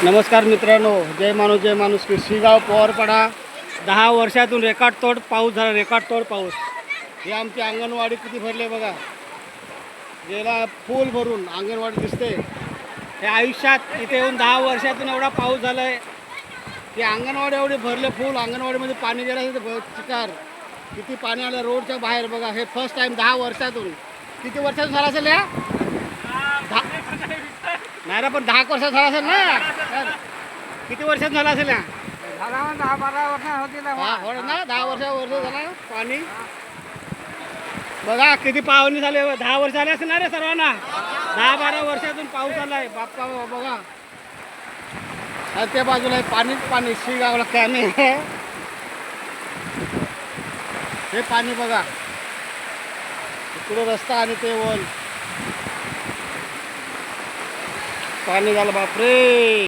नमस्कार मित्रांनो, जय माणूस की शिगाव पवारपाडा 10 वर्षातून रेकॉर्ड तोड पाऊस झाला. रेकॉर्ड तोड पाऊस. हे आमची अंगणवाडी किती भरले बघा. गेला फुल भरून अंगणवाडी दिसते. हे आयुष्यात इथे येऊन 10 वर्षातून एवढा पाऊस झाला आहे की अंगणवाडी एवढी भरले फुल. अंगणवाडीमध्ये पाणी गेलं चिकार. किती पाणी आलं रोडच्या बाहेर बघा. हे फर्स्ट टाईम 10 वर्षातून. किती वर्षातून झाला असेल या? नाही रे, पण 10 वर्षात झाला असेल ना. किती वर्षात झाला असेल या? 10-12 वर्ष होती ना 10 वर्ष झाला पाणी. बघा किती पावनी झाले. 10 वर्ष झाले असेल ना रे सर्वांना. 10-12 वर्षातून पाऊस आलाय बाप्पा. बघा त्या बाजूला आहे पाणीच पाणी. शिगावला कॅने हे पाणी बघा. इकडे रस्ता आणि ते वन पाणी झालं बापरे.